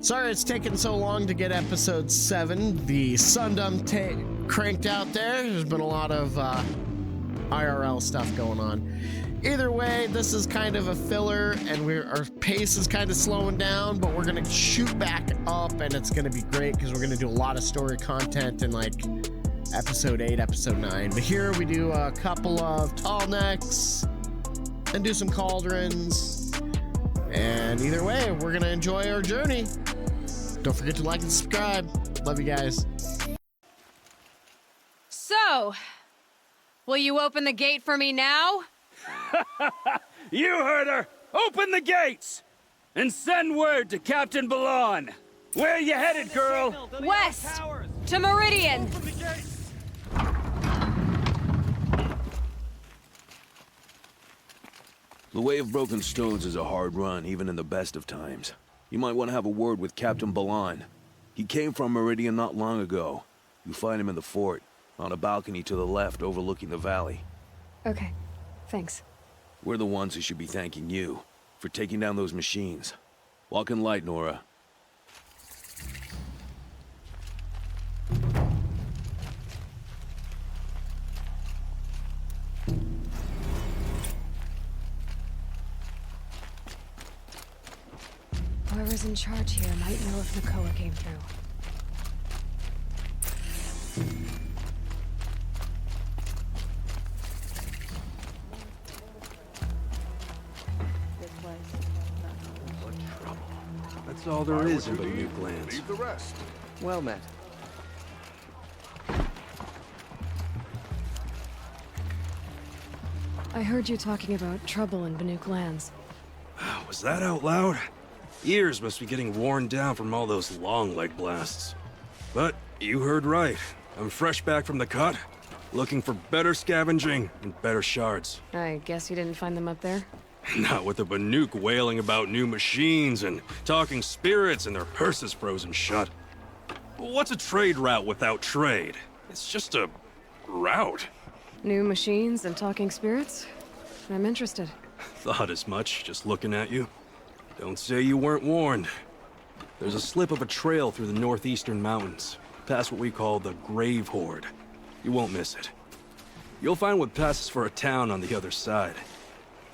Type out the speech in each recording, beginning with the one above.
Sorry it's taken so long to get episode 7. The Sundom cranked out there. There's been a lot of IRL stuff going on. Either way, this is kind of a filler, and our pace is kind of slowing down, but we're gonna shoot back up, and it's gonna be great because we're gonna do a lot of story content in like episode 8, episode 9. But here we do a couple of tall necks, and do some cauldrons, and either way, we're gonna enjoy our journey. Don't forget to like and subscribe. Love you guys. So, will you open the gate for me now? You heard her! Open the gates! And send word to Captain Balon. Where you headed, girl? West! To Meridian! The Way of Broken Stones is a hard run, even in the best of times. You might want to have a word with Captain Balon. He came from Meridian not long ago. You find him in the fort, on a balcony to the left overlooking the valley. Okay, thanks. We're the ones who should be thanking you for taking down those machines. Walk in light, Nora. Whoever's in charge here might know if Nakoa came through. That's all there is in Banuq lands. Leave the rest. Well met. I heard you talking about trouble in Banuq lands. Was that out loud? Ears must be getting worn down from all those long leg blasts. But you heard right. I'm fresh back from the cut, looking for better scavenging and better shards. I guess you didn't find them up there? Not with the Banuq wailing about new machines and talking spirits and their purses frozen shut. What's a trade route without trade? It's just a route. New machines and talking spirits? I'm interested. Thought as much, just looking at you. Don't say you weren't warned. There's a slip of a trail through the northeastern mountains, past what we call the Grave Horde. You won't miss it. You'll find what passes for a town on the other side.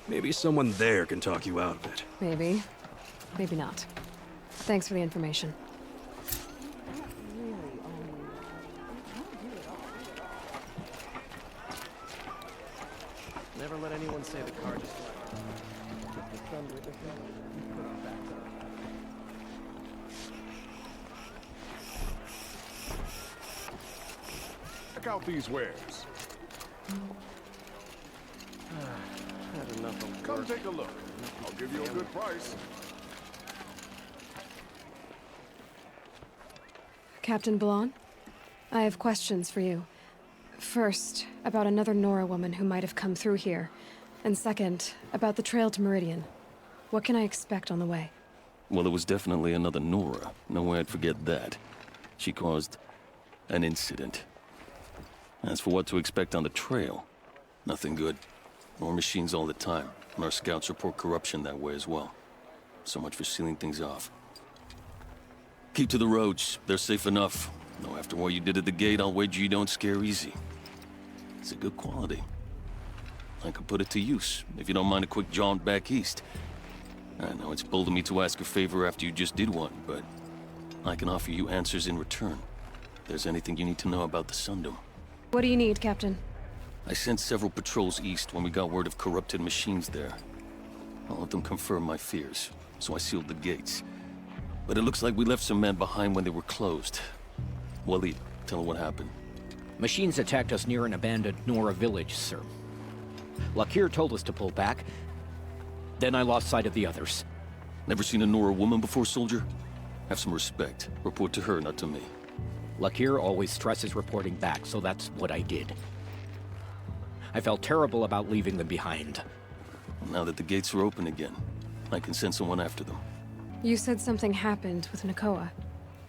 Maybe someone there can talk you out of it. Maybe. Maybe not. Thanks for the information. Never let anyone say the car just Check out these wares. had enough of Come work. take a look. I'll give you a good price. Captain Balon, I have questions for you. First, about another Nora woman who might have come through here. And second, about the trail to Meridian. What can I expect on the way? Well, it was definitely another Nora. No way I'd forget that. She caused an incident. As for what to expect on the trail, nothing good. More machines all the time, and our scouts report corruption that way as well. So much for sealing things off. Keep to the roads. They're safe enough. Though after what you did at the gate, I'll wager you don't scare easy. It's a good quality. I could put it to use, if you don't mind a quick jaunt back east. I know it's bold of me to ask a favor after you just did one, but I can offer you answers in return. If there's anything you need to know about the Sundom. What do you need, Captain? I sent several patrols east when we got word of corrupted machines there. All of them confirmed my fears, so I sealed the gates. But it looks like we left some men behind when they were closed. Waleed, tell her what happened. Machines attacked us near an abandoned Nora village, sir. Lakir told us to pull back. Then I lost sight of the others. Never seen a Nora woman before, soldier? Have some respect. Report to her, not to me. Lakir always stresses reporting back, so that's what I did. I felt terrible about leaving them behind. Now that the gates are open again, I can send someone after them. You said something happened with Nakoa.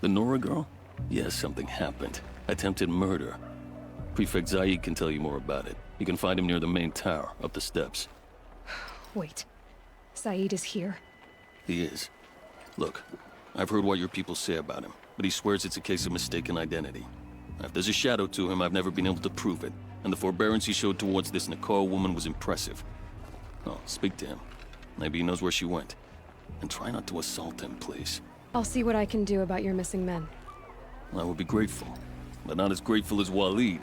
The Nora girl? Yes, something happened. Attempted murder. Prefect Zaid can tell you more about it. You can find him near the main tower, up the steps. Wait. Saeed is here. He is. Look, I've heard what your people say about him, but he swears it's a case of mistaken identity. If there's a shadow to him, I've never been able to prove it, and the forbearance he showed towards this Nakoa woman was impressive. Oh, speak to him. Maybe he knows where she went. And try not to assault him, please. I'll see what I can do about your missing men. I would be grateful, but not as grateful as Waleed.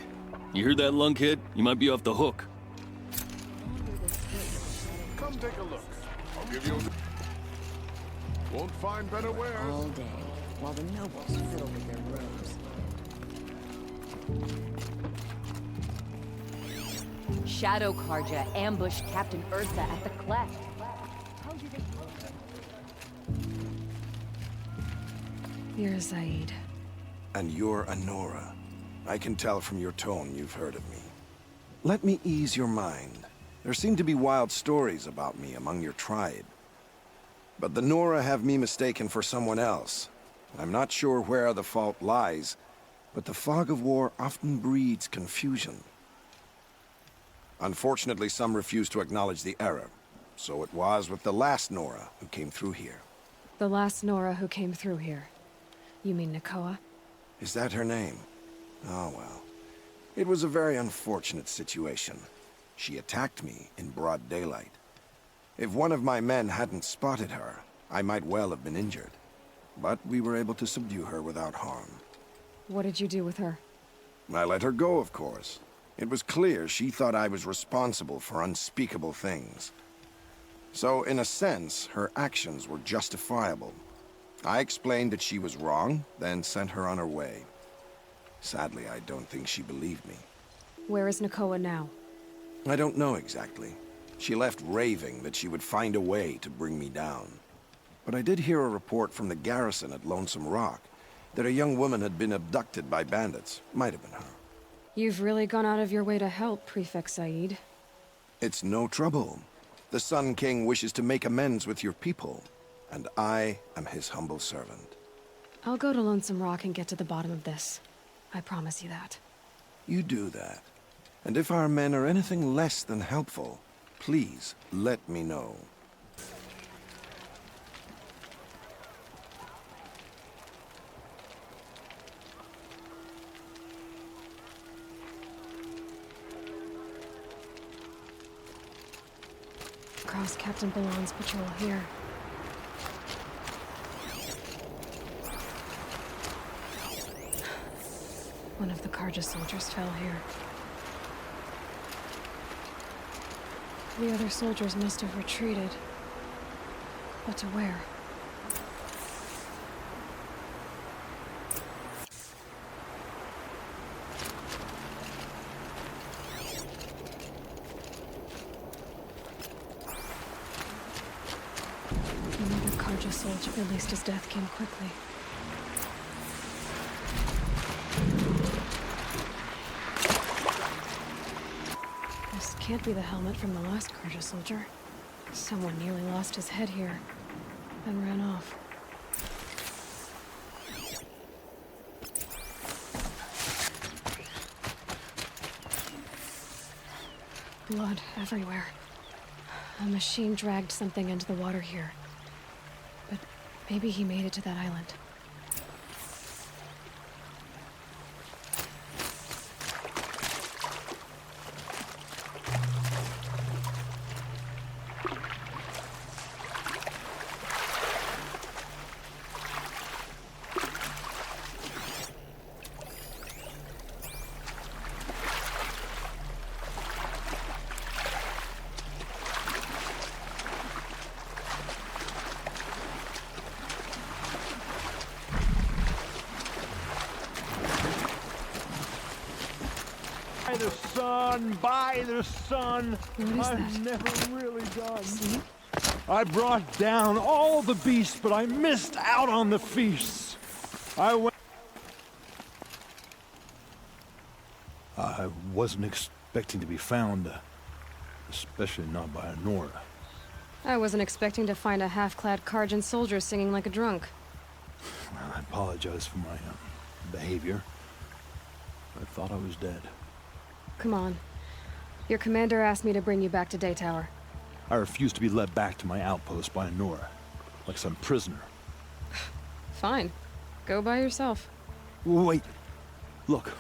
You hear that, lunkhead? You might be off the hook. Come take a look. I'll give you a... Won't find better wares. All day, while the nobles fiddle with their robes. Shadow Karja ambushed Captain Ursa at the cleft. You're Zaid. And you're a Nora. I can tell from your tone you've heard of me. Let me ease your mind. There seem to be wild stories about me among your tribe. But the Nora have me mistaken for someone else. I'm not sure where the fault lies, but the fog of war often breeds confusion. Unfortunately, some refuse to acknowledge the error. So it was with the last Nora who came through here. The last Nora who came through here. You mean Nakoa? Is that her name? Oh well. It was a very unfortunate situation. She attacked me in broad daylight. If one of my men hadn't spotted her, I might well have been injured. But we were able to subdue her without harm. What did you do with her? I let her go, of course. It was clear she thought I was responsible for unspeakable things. So, in a sense, her actions were justifiable. I explained that she was wrong, then sent her on her way. Sadly, I don't think she believed me. Where is Nakoa now? I don't know exactly. She left raving that she would find a way to bring me down. But I did hear a report from the garrison at Lonesome Rock that a young woman had been abducted by bandits. Might have been her. You've really gone out of your way to help, Prefect Said. It's no trouble. The Sun King wishes to make amends with your people, and I am his humble servant. I'll go to Lonesome Rock and get to the bottom of this. I promise you that. You do that. And if our men are anything less than helpful, please let me know. Cross Captain Balon's patrol here. One of the Karja soldiers fell here. The other soldiers must have retreated. But to where? Another Karja soldier. At least his death came quickly. This can't be the helmet from the last Karja soldier. Someone nearly lost his head here, then ran off. Blood everywhere. A machine dragged something into the water here. But maybe he made it to that island. By the sun, by the sun. What is I've that? never really done. See? I brought down all the beasts, but I missed out on the feasts. I wasn't expecting to be found, especially not by a Nora. I wasn't expecting to find a half-clad Karjan soldier singing like a drunk. I apologize for my behavior. I thought I was dead. Come on. Your commander asked me to bring you back to Daytower. I refused to be led back to my outpost by a Nora, like some prisoner. Fine. Go by yourself. Wait. Look,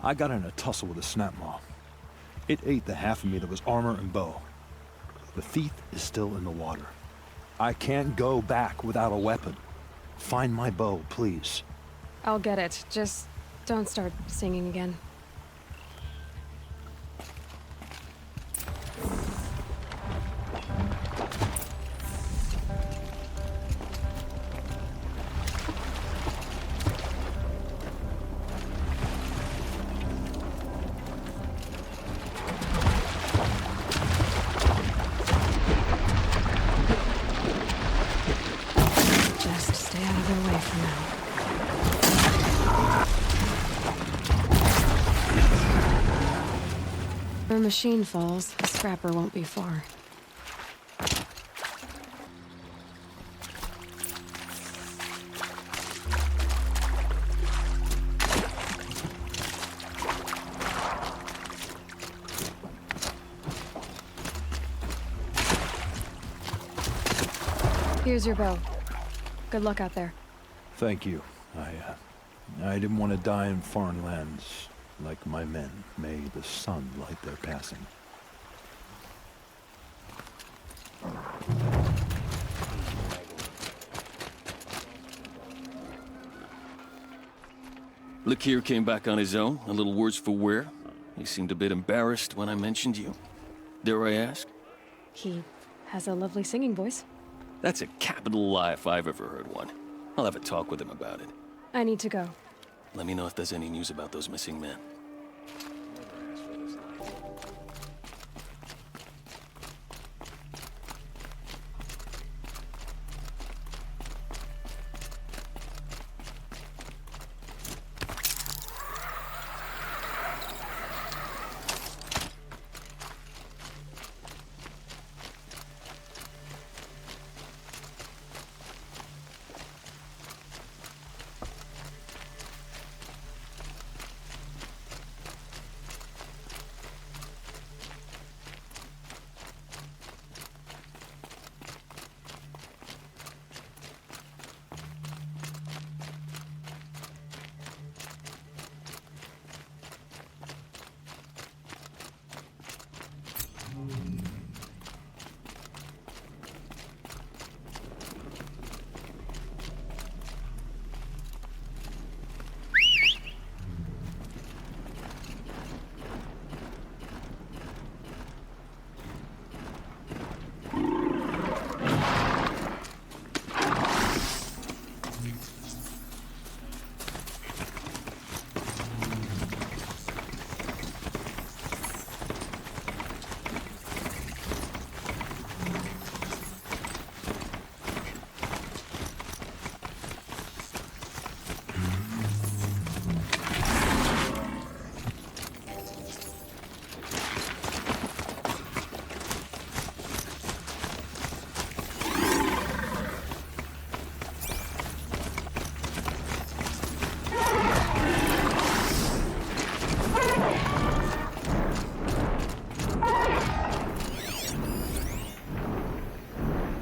I got in a tussle with a snapmaw. It ate the half of me that was armor and bow. The thief is still in the water. I can't go back without a weapon. Find my bow, please. I'll get it. Just don't start singing again. Just stay out of their way for now. If a machine falls, the scrapper won't be far. Here's your bow. Good luck out there. Thank you. I didn't want to die in foreign lands like my men. May the sun light their passing. Lakir came back on his own, a little worse for wear. He seemed a bit embarrassed when I mentioned you. Dare I ask? He has a lovely singing voice. That's a capital lie if I've ever heard one. I'll have a talk with him about it. I need to go. Let me know if there's any news about those missing men.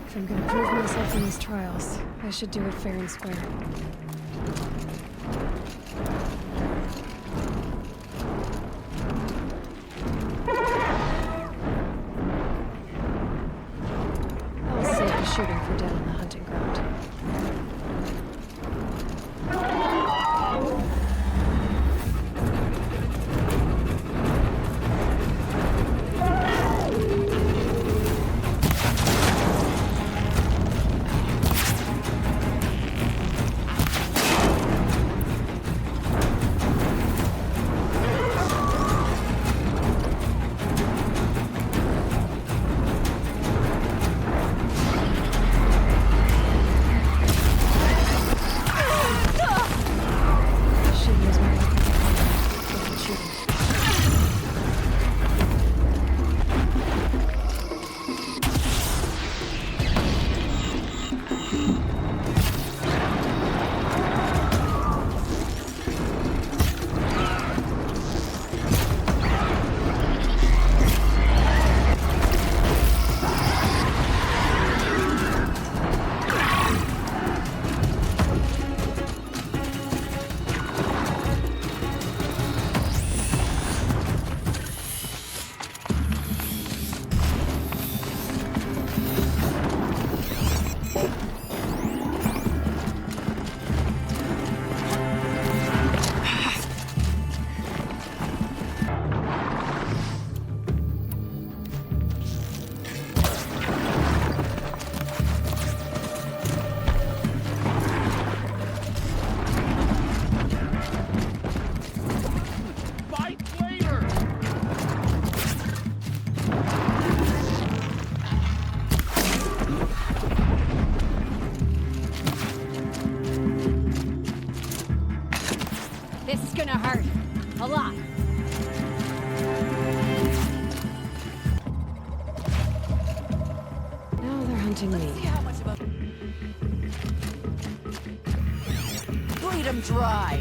If I'm gonna prove myself in these trials, I should do it fair and square. I'll save the shooting for down on the hunting ground. confronting me. Bleed him dry.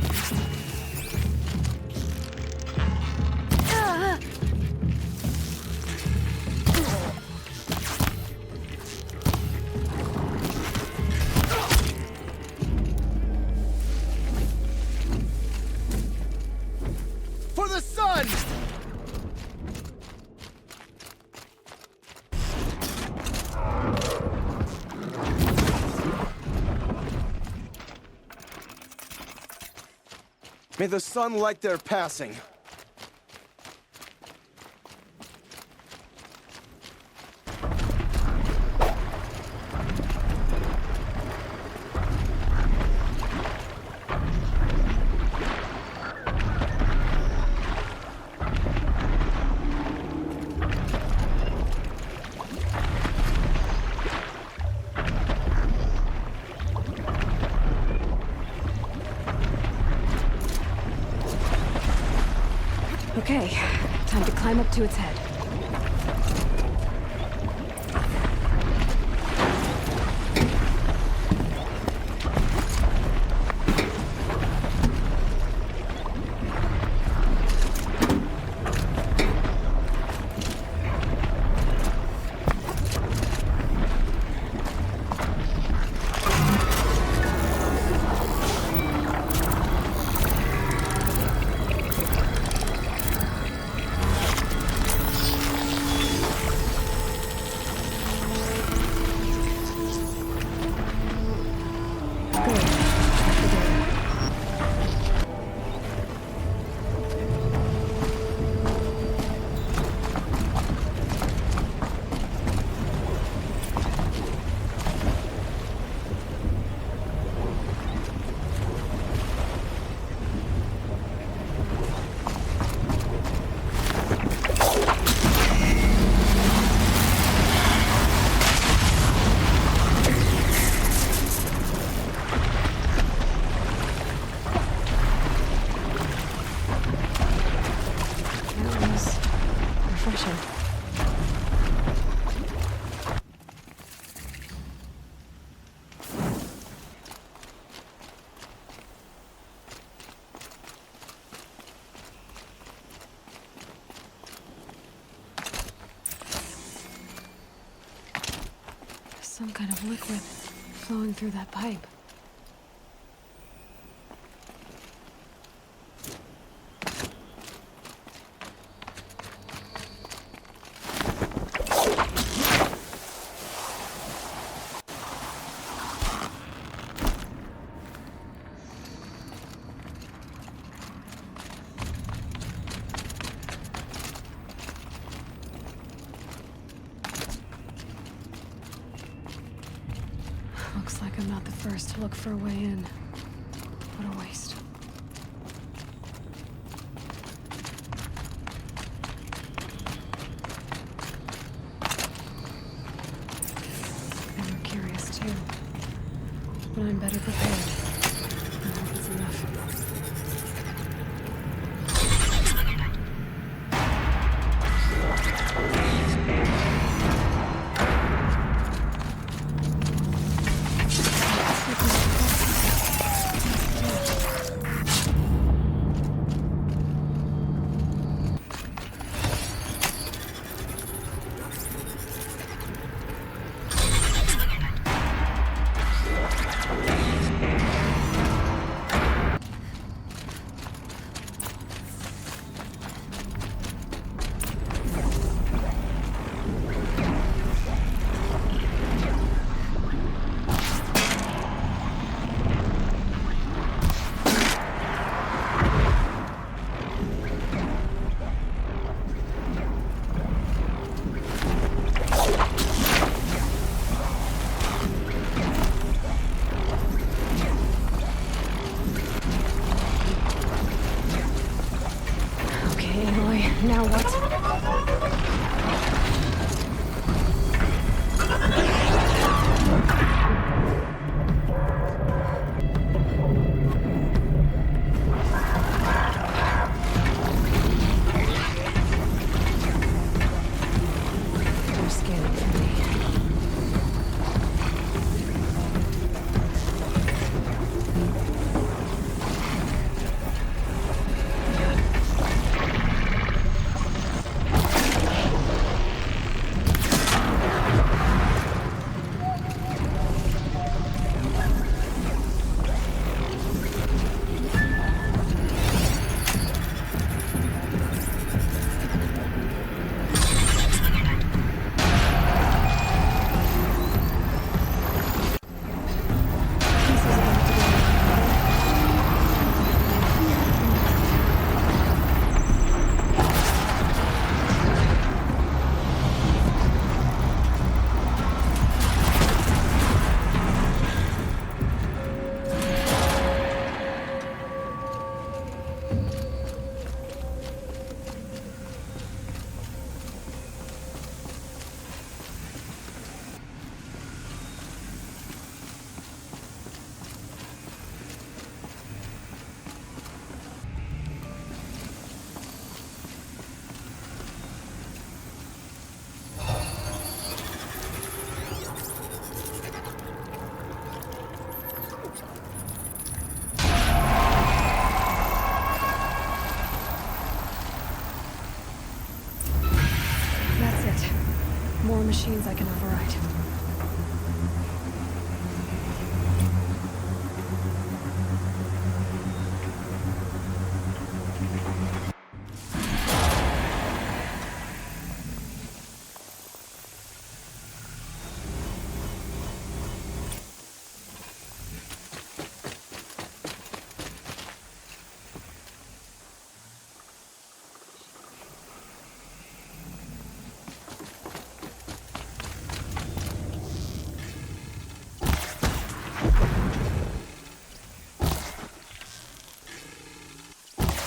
For the sun! May the sun light their passing. Okay, time to climb up to its head. Some kind of liquid flowing through that pipe. Looks like I'm not the first to look for a way in. What a waste. They were curious too. But I'm better prepared. I hope it's enough. machines I can override.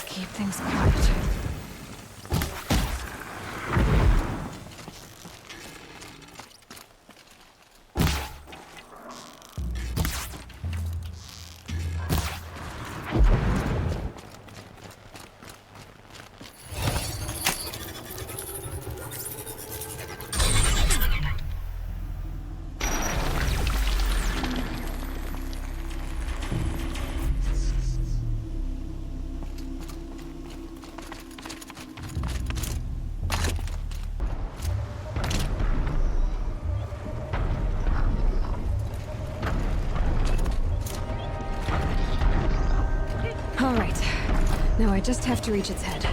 Keep things quiet. All right. Now I just have to reach its head.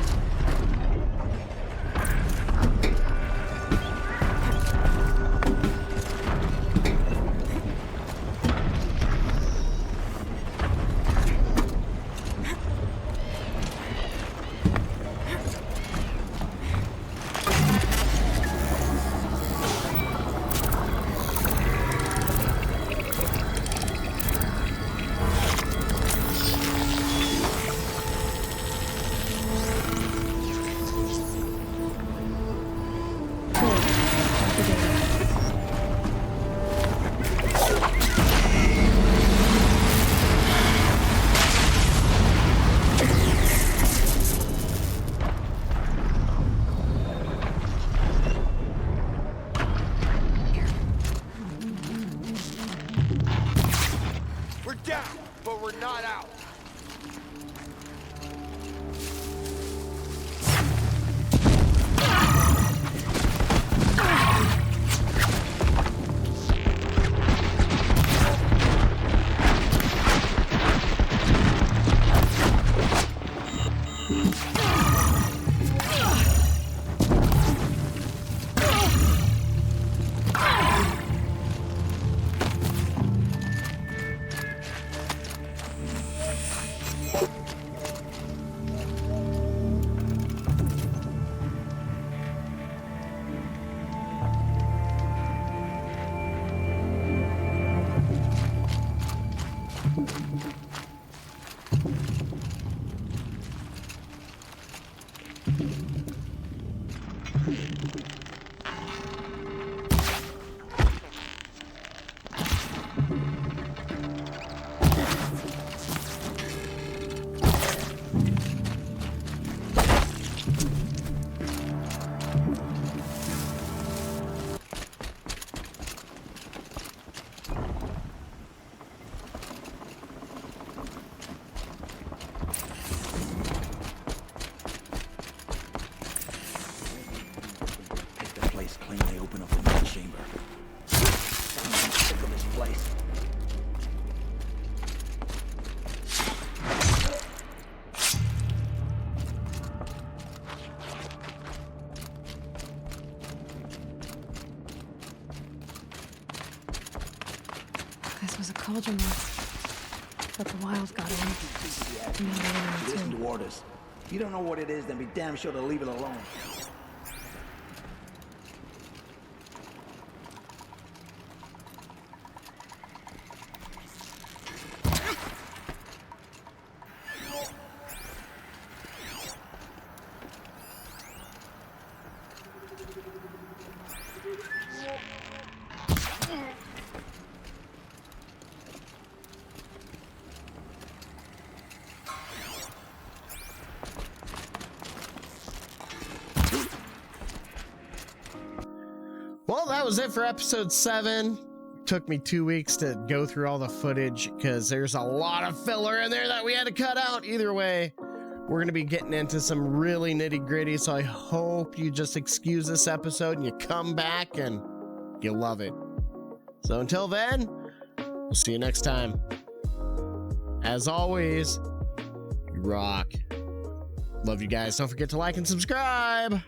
We're down, but we're not out. This was a cauldron once, but the wild got in. And now they're in Listen too. to orders. If you don't know what it is, then be damn sure to leave it alone. Well, that was it for episode 7. Took me 2 weeks to go through all the footage because there's a lot of filler in there that we had to cut out. Either way, we're going to be getting into some really nitty gritty, so I hope you just excuse this episode and you come back and You'll love it. So until then, we'll see you next time. As always, you rock. Love you guys. Don't forget to like and subscribe.